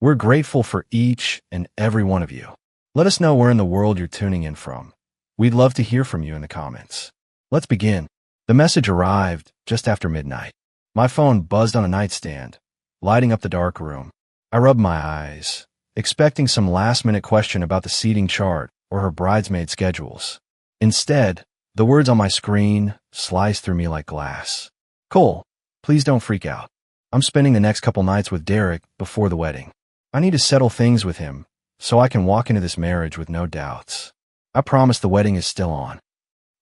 We're grateful for each and every one of you. Let us know where in the world you're tuning in from. We'd love to hear from you in the comments. Let's begin. The message arrived just after midnight. My phone buzzed on a nightstand, lighting up the dark room. I rubbed my eyes, expecting some last-minute question about the seating chart or her bridesmaid schedules. Instead, the words on my screen sliced through me like glass. Cole, please don't freak out. I'm spending the next couple nights with Derek before the wedding. I need to settle things with him so I can walk into this marriage with no doubts. I promise the wedding is still on.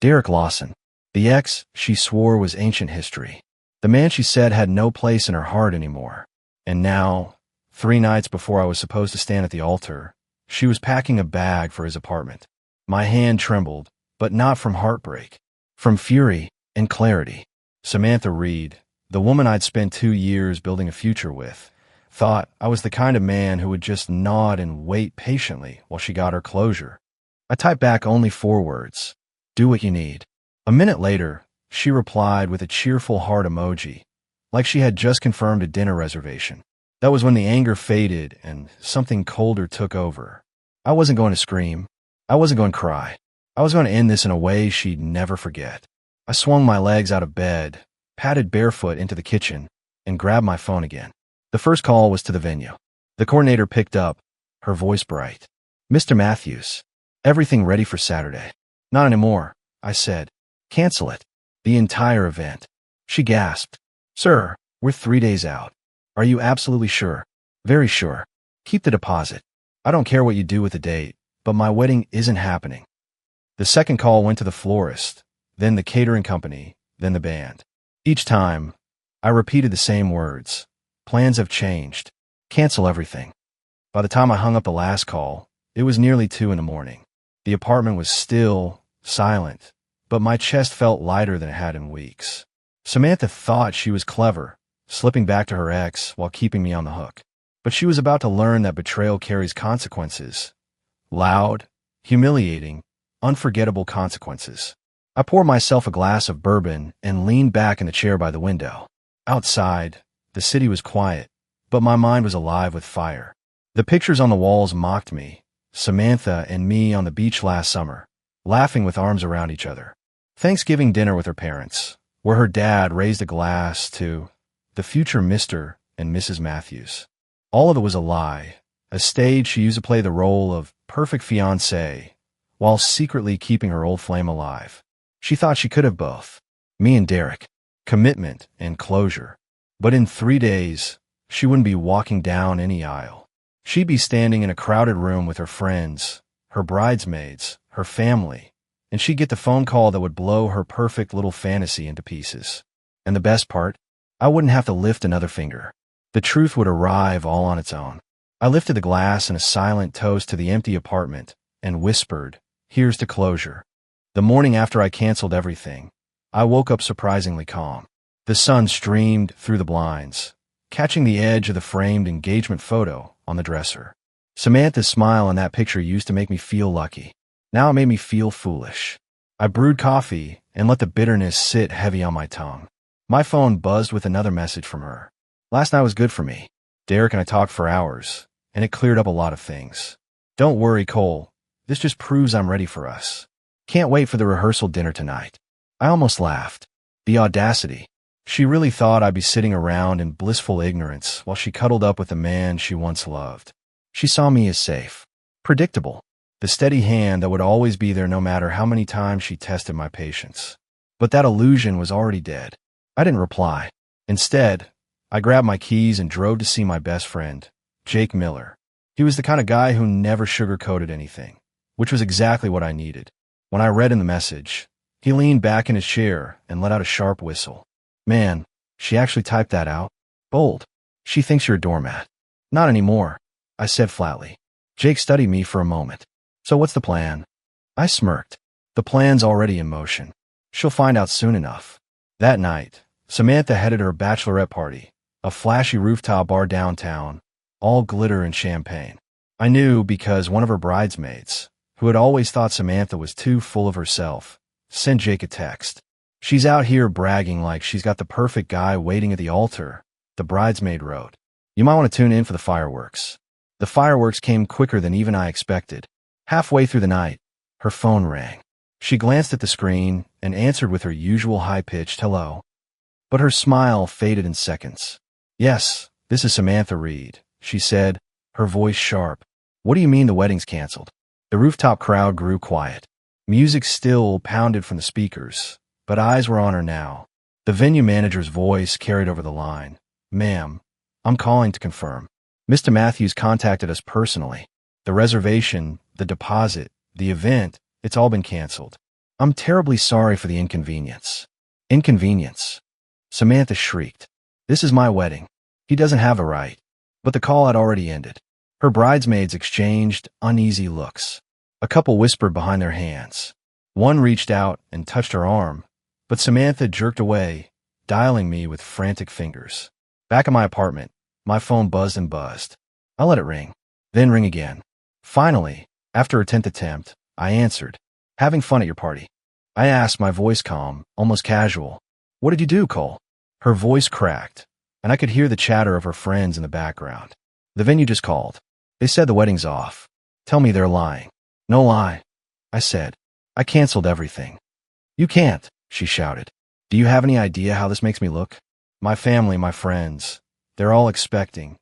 Derek Lawson, the ex she swore was ancient history. The man she said had no place in her heart anymore. And now, 3 nights before I was supposed to stand at the altar, she was packing a bag for his apartment. My hand trembled, but not from heartbreak, from fury and clarity. Samantha Reed, the woman I'd spent 2 years building a future with, thought I was the kind of man who would just nod and wait patiently while she got her closure. I typed back only 4 words. Do what you need. A minute later, she replied with a cheerful heart emoji, like she had just confirmed a dinner reservation. That was when the anger faded and something colder took over. I wasn't going to scream. I wasn't going to cry. I was going to end this in a way she'd never forget. I swung my legs out of bed, padded barefoot into the kitchen, and grabbed my phone again. The first call was to the venue. The coordinator picked up, her voice bright. Mr. Matthews, everything ready for Saturday? Not anymore, I said. Cancel it. The entire event. She gasped. Sir, we're 3 days out. Are you absolutely sure? Very sure. Keep the deposit. I don't care what you do with the date, but my wedding isn't happening. The second call went to the florist, then the catering company, then the band. Each time, I repeated the same words. Plans have changed. Cancel everything. By the time I hung up the last call, it was nearly 2 in the morning. The apartment was still, silent, but my chest felt lighter than it had in weeks. Samantha thought she was clever, slipping back to her ex while keeping me on the hook. But she was about to learn that betrayal carries consequences. Loud, humiliating, unforgettable consequences. I poured myself a glass of bourbon and leaned back in the chair by the window. Outside, the city was quiet, but my mind was alive with fire. The pictures on the walls mocked me, Samantha and me on the beach last summer, laughing with arms around each other. Thanksgiving dinner with her parents, where her dad raised a glass to the future Mr. and Mrs. Matthews. All of it was a lie, a stage she used to play the role of perfect fiancé, while secretly keeping her old flame alive. She thought she could have both, me and Derek, commitment and closure. But in 3 days, she wouldn't be walking down any aisle. She'd be standing in a crowded room with her friends, her bridesmaids, her family, and she'd get the phone call that would blow her perfect little fantasy into pieces. And the best part, I wouldn't have to lift another finger. The truth would arrive all on its own. I lifted the glass in a silent toast to the empty apartment and whispered, here's to closure. The morning after I canceled everything, I woke up surprisingly calm. The sun streamed through the blinds, catching the edge of the framed engagement photo on the dresser. Samantha's smile in that picture used to make me feel lucky. Now it made me feel foolish. I brewed coffee and let the bitterness sit heavy on my tongue. My phone buzzed with another message from her. Last night was good for me. Derek and I talked for hours, and it cleared up a lot of things. Don't worry, Cole. This just proves I'm ready for us. Can't wait for the rehearsal dinner tonight. I almost laughed. The audacity. She really thought I'd be sitting around in blissful ignorance while she cuddled up with the man she once loved. She saw me as safe, predictable, the steady hand that would always be there no matter how many times she tested my patience. But that illusion was already dead. I didn't reply. Instead, I grabbed my keys and drove to see my best friend, Jake Miller. He was the kind of guy who never sugarcoated anything, which was exactly what I needed. When I read in the message, he leaned back in his chair and let out a sharp whistle. Man, she actually typed that out. Bold. She thinks you're a doormat. Not anymore, I said flatly. Jake studied me for a moment. So what's the plan? I smirked. The plan's already in motion. She'll find out soon enough. That night, Samantha headed her bachelorette party, a flashy rooftop bar downtown, all glitter and champagne. I knew because one of her bridesmaids, who had always thought Samantha was too full of herself, sent Jake a text. She's out here bragging like she's got the perfect guy waiting at the altar, the bridesmaid wrote. You might want to tune in for the fireworks. The fireworks came quicker than even I expected. Halfway through the night, her phone rang. She glanced at the screen and answered with her usual high-pitched hello. But her smile faded in seconds. "Yes, this is Samantha Reed," she said, her voice sharp. "What do you mean the wedding's canceled?" The rooftop crowd grew quiet. Music still pounded from the speakers, but eyes were on her now. The venue manager's voice carried over the line. "Ma'am, I'm calling to confirm. Mr. Matthews contacted us personally. The reservation, the deposit, the event, it's all been canceled. I'm terribly sorry for the inconvenience." "Inconvenience?" Samantha shrieked. "This is my wedding. He doesn't have a right." But the call had already ended. Her bridesmaids exchanged uneasy looks. A couple whispered behind their hands. One reached out and touched her arm, but Samantha jerked away, dialing me with frantic fingers. Back in my apartment, my phone buzzed and buzzed. I let it ring, then ring again. Finally, after a 10th attempt, I answered. "Having fun at your party?" I asked, my voice calm, almost casual. "What did you do, Cole?" Her voice cracked, and I could hear the chatter of her friends in the background. "The venue just called. They said the wedding's off. Tell me they're lying." "No lie," I said. "I canceled everything." "You can't," she shouted. "Do you have any idea how this makes me look? My family, my friends, they're all expecting.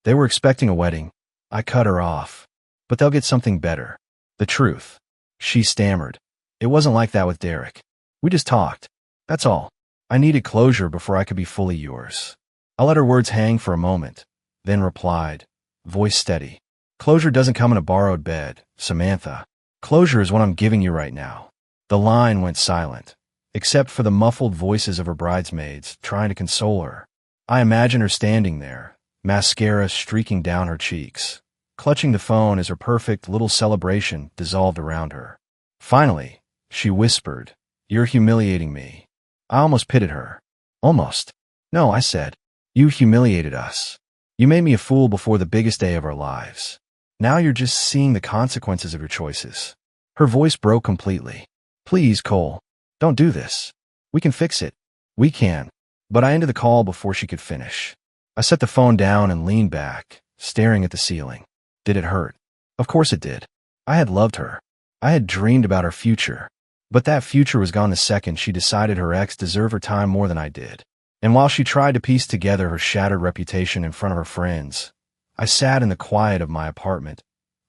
They were expecting a wedding." I cut her off. "But they'll get something better. The truth." She stammered. "It wasn't like that with Derek. We just talked. That's all. I needed closure before I could be fully yours." I let her words hang for a moment, then replied, voice steady. "Closure doesn't come in a borrowed bed, Samantha. Closure is what I'm giving you right now." The line went silent, except for the muffled voices of her bridesmaids trying to console her. I imagined her standing there, mascara streaking down her cheeks, clutching the phone as her perfect little celebration dissolved around her. Finally, she whispered, "You're humiliating me." I almost pitied her. "Almost." "No," I said. "You humiliated us. You made me a fool before the biggest day of our lives. Now you're just seeing the consequences of your choices." Her voice broke completely. "Please, Cole, don't do this. We can fix it. We can." But I ended the call before she could finish. I set the phone down and leaned back, staring at the ceiling. Did it hurt? Of course it did. I had loved her. I had dreamed about her future. But that future was gone the second she decided her ex deserved her time more than I did. And while she tried to piece together her shattered reputation in front of her friends, I sat in the quiet of my apartment,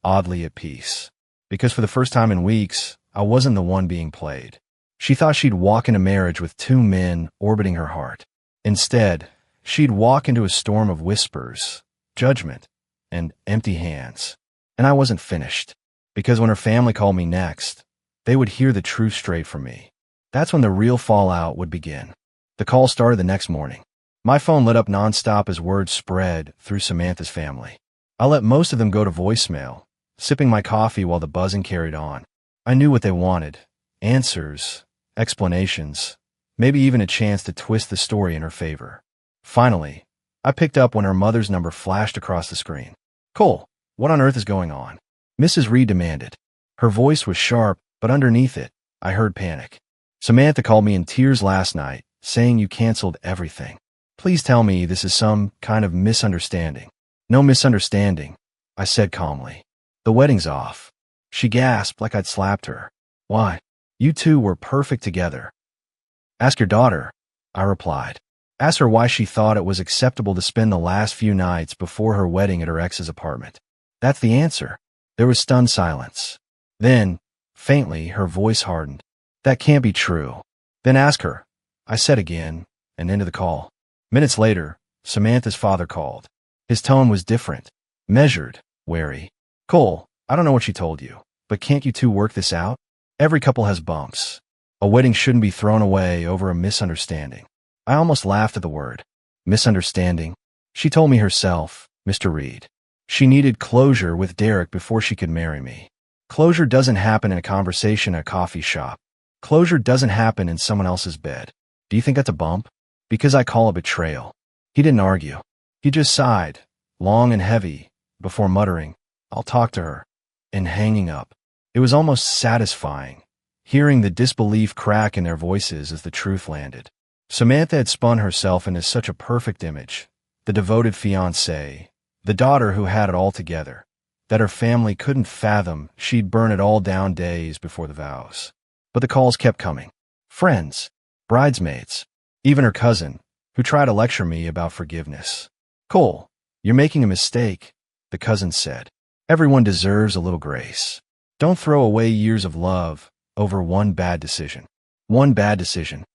oddly at peace. Because for the first time in weeks, I wasn't the one being played. She thought she'd walk into marriage with two men orbiting her heart. Instead, she'd walk into a storm of whispers, judgment, and empty hands. And I wasn't finished. Because when her family called me next, they would hear the truth straight from me. That's when the real fallout would begin. The call started the next morning. My phone lit up nonstop as word spread through Samantha's family. I let most of them go to voicemail, sipping my coffee while the buzzing carried on. I knew what they wanted. Answers, explanations, maybe even a chance to twist the story in her favor. Finally, I picked up when her mother's number flashed across the screen. "Cole, what on earth is going on?" Mrs. Reed demanded. Her voice was sharp, but underneath it, I heard panic. "Samantha called me in tears last night, saying you canceled everything. Please tell me this is some kind of misunderstanding." "No misunderstanding," I said calmly. "The wedding's off." She gasped like I'd slapped her. "Why? You two were perfect together." "Ask your daughter," I replied. "Ask her why she thought it was acceptable to spend the last few nights before her wedding at her ex's apartment." That's the answer. There was stunned silence. Then, faintly, her voice hardened. "That can't be true." "Then ask her," I said again, and ended the call. Minutes later, Samantha's father called. His tone was different, measured, wary. "Cole, I don't know what she told you, but can't you two work this out? Every couple has bumps. A wedding shouldn't be thrown away over a misunderstanding." I almost laughed at the word. Misunderstanding? She told me herself, Mr. Reed. She needed closure with Derek before she could marry me. Closure doesn't happen in a conversation at a coffee shop. Closure doesn't happen in someone else's bed. Do you think that's a bump? Because I call it betrayal. He didn't argue. He just sighed, long and heavy, before muttering, "I'll talk to her," and hanging up. It was almost satisfying, hearing the disbelief crack in their voices as the truth landed. Samantha had spun herself into such a perfect image, the devoted fiancée, The daughter who had it all together, that her family couldn't fathom she'd burn it all down days before the vows. But the calls kept coming. Friends, bridesmaids, even her cousin, who tried to lecture me about forgiveness. "Cole, you're making a mistake," the cousin said. "Everyone deserves a little grace. Don't throw away years of love over one bad decision." One bad decision.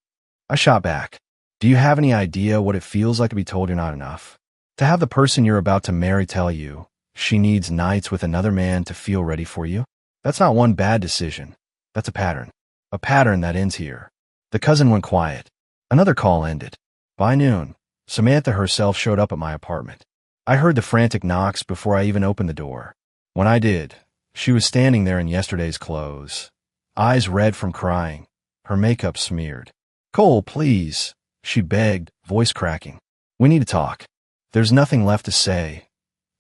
I shot back. Do you have any idea what it feels like to be told you're not enough? To have the person you're about to marry tell you she needs nights with another man to feel ready for you? That's not one bad decision. That's a pattern. A pattern that ends here. The cousin went quiet. Another call ended. By noon, Samantha herself showed up at my apartment. I heard the frantic knocks before I even opened the door. When I did, she was standing there in yesterday's clothes, eyes red from crying, her makeup smeared. "Cole, please," she begged, voice cracking. "We need to talk." "There's nothing left to say,"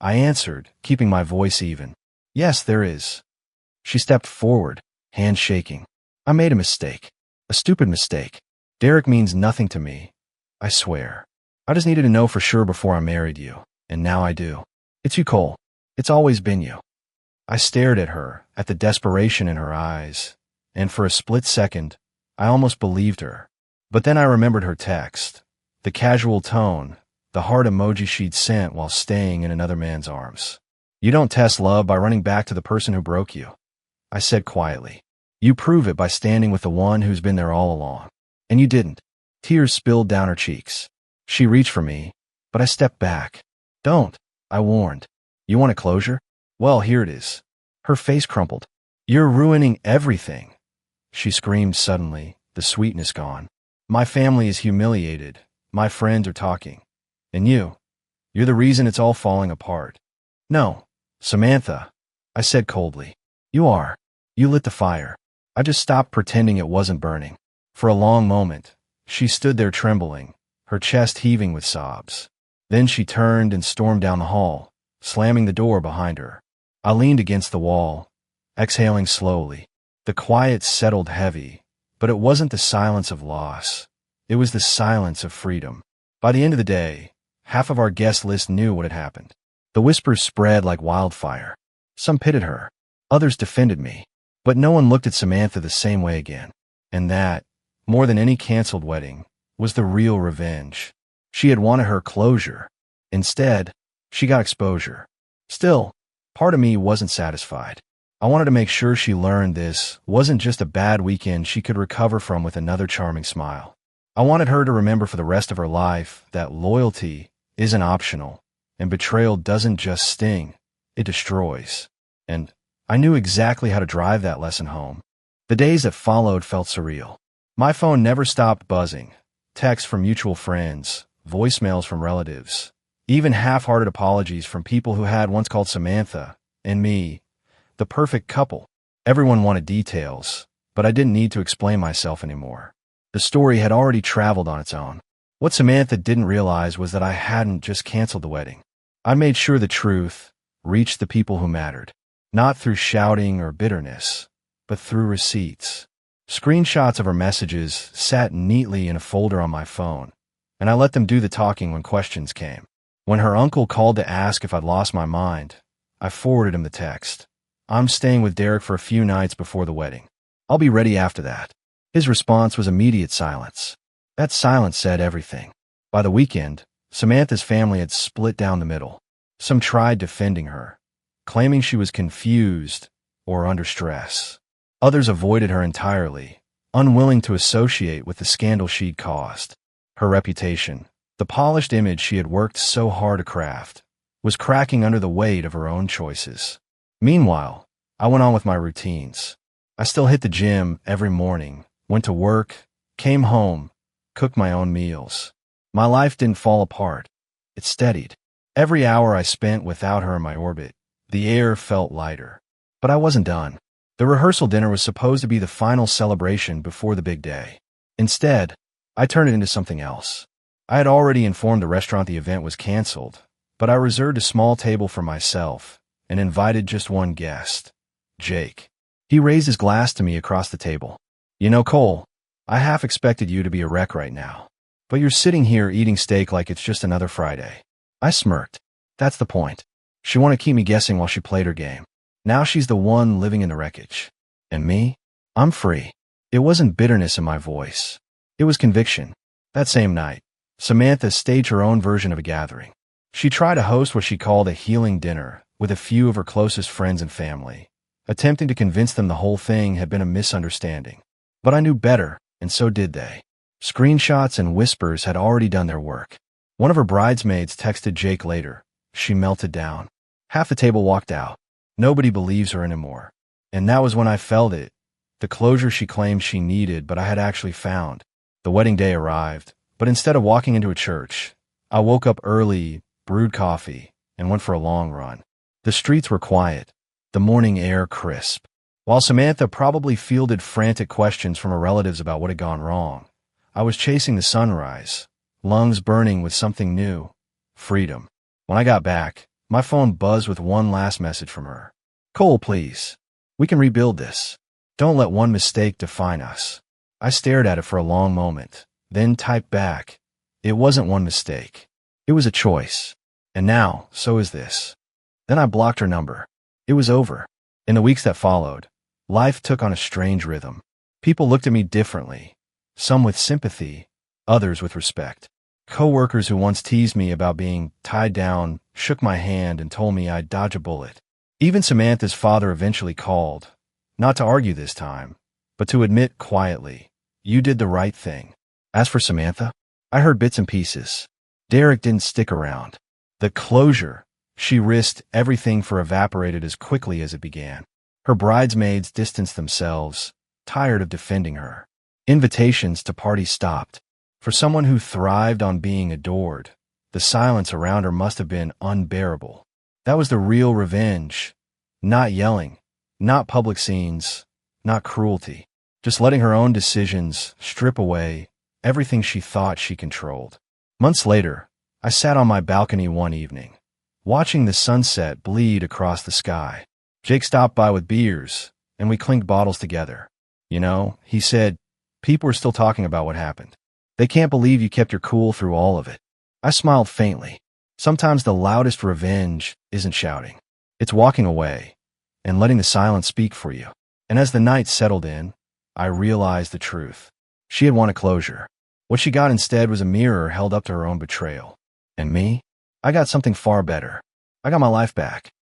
I answered, keeping my voice even. "Yes, there is." She stepped forward, hands shaking. "I made a mistake. A stupid mistake. Derek means nothing to me. I swear. I just needed to know for sure before I married you, and now I do. It's you, Cole. It's always been you." I stared at her, at the desperation in her eyes, and for a split second, I almost believed her. But then I remembered her text, the casual tone, the heart emoji she'd sent while staying in another man's arms. "You don't test love by running back to the person who broke you," I said quietly. "You prove it by standing with the one who's been there all along." And you didn't. Tears spilled down her cheeks. She reached for me, but I stepped back. "Don't," I warned. "You want a closure? Well, here it is." Her face crumpled. "You're ruining everything," she screamed suddenly, the sweetness gone. "My family is humiliated. My friends are talking. And you're the reason it's all falling apart." "No, Samantha," I said coldly. "You are. You lit the fire." I just stopped pretending it wasn't burning. For a long moment, she stood there trembling, her chest heaving with sobs. Then she turned and stormed down the hall, slamming the door behind her. I leaned against the wall, exhaling slowly. The quiet settled heavy, but it wasn't the silence of loss. It was the silence of freedom. By the end of the day, half of our guest list knew what had happened. The whispers spread like wildfire. Some pitied her. Others defended me. But no one looked at Samantha the same way again. And that, more than any canceled wedding, was the real revenge. She had wanted her closure. Instead, she got exposure. Still, part of me wasn't satisfied. I wanted to make sure she learned this wasn't just a bad weekend she could recover from with another charming smile. I wanted her to remember for the rest of her life that loyalty isn't optional, and betrayal doesn't just sting, it destroys. And I knew exactly how to drive that lesson home. The days that followed felt surreal. My phone never stopped buzzing. Texts from mutual friends, voicemails from relatives, even half-hearted apologies from people who had once called Samantha and me the perfect couple. Everyone wanted details, but I didn't need to explain myself anymore. The story had already traveled on its own. What Samantha didn't realize was that I hadn't just canceled the wedding. I made sure the truth reached the people who mattered, not through shouting or bitterness, but through receipts. Screenshots of her messages sat neatly in a folder on my phone, and I let them do the talking when questions came. When her uncle called to ask if I'd lost my mind, I forwarded him the text. "I'm staying with Derek for a few nights before the wedding. I'll be ready after that." His response was immediate silence. That silence said everything. By the weekend, Samantha's family had split down the middle. Some tried defending her, claiming she was confused or under stress. Others avoided her entirely, unwilling to associate with the scandal she'd caused. Her reputation, the polished image she had worked so hard to craft, was cracking under the weight of her own choices. Meanwhile, I went on with my routines. I still hit the gym every morning, went to work, came home, cooked my own meals. My life didn't fall apart. It steadied. Every hour I spent without her in my orbit, the air felt lighter. But I wasn't done. The rehearsal dinner was supposed to be the final celebration before the big day. Instead, I turned it into something else. I had already informed the restaurant the event was canceled, but I reserved a small table for myself and invited just one guest, Jake. He raised his glass to me across the table. "You know, Cole, I half expected you to be a wreck right now, but you're sitting here eating steak like it's just another Friday." I smirked. That's the point. She wanted to keep me guessing while she played her game. Now she's the one living in the wreckage. And me? I'm free. It wasn't bitterness in my voice. It was conviction. That same night, Samantha staged her own version of a gathering. She tried to host what she called a healing dinner with a few of her closest friends and family, attempting to convince them the whole thing had been a misunderstanding. But I knew better, and so did they. Screenshots and whispers had already done their work. One of her bridesmaids texted Jake later. She melted down. Half the table walked out. Nobody believes her anymore. And that was when I felt it. The closure she claimed she needed, but I had actually found. The wedding day arrived, but instead of walking into a church, I woke up early, brewed coffee, and went for a long run. The streets were quiet, the morning air crisp. While Samantha probably fielded frantic questions from her relatives about what had gone wrong, I was chasing the sunrise, lungs burning with something new, freedom. When I got back, my phone buzzed with one last message from her. Cole, please. We can rebuild this. Don't let one mistake define us. I stared at it for a long moment, then typed back. It wasn't one mistake. It was a choice. And now, so is this. Then I blocked her number. It was over. In the weeks that followed, life took on a strange rhythm. People looked at me differently, some with sympathy, others with respect. Coworkers who once teased me about being tied down shook my hand and told me I'd dodge a bullet. Even Samantha's father eventually called, not to argue this time, but to admit quietly, you did the right thing. As for Samantha, I heard bits and pieces. Derek didn't stick around. The closure she risked everything for evaporated as quickly as it began. Her bridesmaids distanced themselves, tired of defending her. Invitations to parties stopped. For someone who thrived on being adored, the silence around her must have been unbearable. That was the real revenge. Not yelling, not public scenes, not cruelty. Just letting her own decisions strip away everything she thought she controlled. Months later, I sat on my balcony one evening, watching the sunset bleed across the sky. Jake stopped by with beers, and we clinked bottles together. You know, he said, people are still talking about what happened. They can't believe you kept your cool through all of it. I smiled faintly. Sometimes the loudest revenge isn't shouting. It's walking away and letting the silence speak for you. And as the night settled in, I realized the truth. She had wanted closure. What she got instead was a mirror held up to her own betrayal. And me? I got something far better. I got my life back.